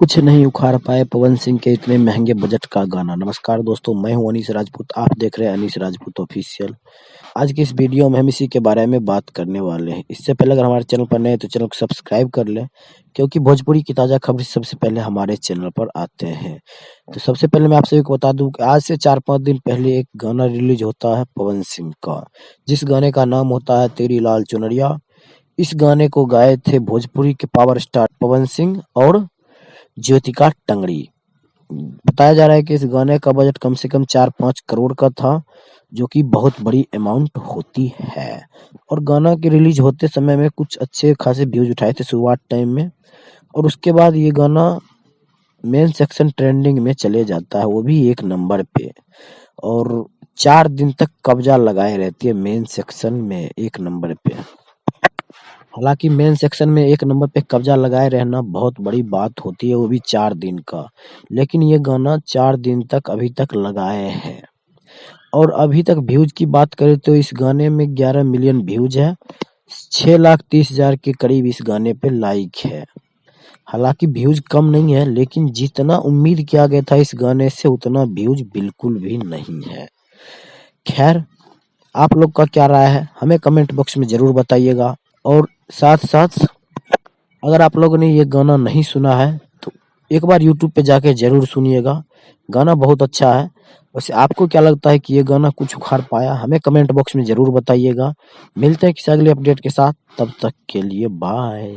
कुछ नहीं उखाड़ पाए पवन सिंह के इतने महंगे बजट का गाना। नमस्कार दोस्तों, मैं हूं अनीस राजपूत। आप देख रहे हैं अनीस राजपूत ऑफिशियल। आज की इस वीडियो में हम इसी के बारे में बात करने वाले हैं। इससे पहले अगर हमारे चैनल पर नए हैं तो चैनल को सब्सक्राइब कर लें, क्योंकि भोजपुरी की ताज़ा खबर सबसे पहले हमारे चैनल पर आते हैं। तो सबसे पहले मैं आप सभी को बता दूं कि आज से 4-5 दिन पहले एक गाना रिलीज होता है पवन सिंह का, जिस गाने का नाम होता है तेरी लाल चुनरिया। इस गाने को गाए थे भोजपुरी के पावर स्टार पवन सिंह और ज्योतिका टंगड़ी। बताया जा रहा है कि इस गाने का बजट कम से कम 4-5 करोड़ का था, जो कि बहुत बड़ी अमाउंट होती है। और गाना के रिलीज होते समय में कुछ अच्छे खासे व्यूज उठाए थे शुरुआत टाइम में, और उसके बाद ये गाना मेन सेक्शन ट्रेंडिंग में चले जाता है, वो भी 1 नंबर पे। और 4 दिन तक कब्जा लगाए रहती है मेन सेक्शन में 1 नंबर पे। हालांकि मेन सेक्शन में 1 नंबर पे कब्जा लगाए रहना बहुत बड़ी बात होती है, वो भी 4 दिन का। लेकिन ये गाना 4 दिन तक अभी तक लगाए हैं। और अभी तक व्यूज की बात करें तो इस गाने में 11 मिलियन व्यूज है। 6,30,000 के करीब इस गाने पे लाइक है। हालांकि व्यूज कम नहीं है, लेकिन जितना उम्मीद किया गया था इस गाने से उतना व्यूज बिल्कुल भी नहीं है। खैर, आप लोग का क्या राय है हमें कमेंट बॉक्स में जरूर बताइएगा। और साथ साथ अगर आप लोगों ने ये गाना नहीं सुना है तो एक बार यूट्यूब पे जाके जरूर सुनिएगा। गाना बहुत अच्छा है। वैसे आपको क्या लगता है कि ये गाना कुछ उखाड़ पाया? हमें कमेंट बॉक्स में जरूर बताइएगा। मिलते हैं किसी अगले अपडेट के साथ, तब तक के लिए बाय।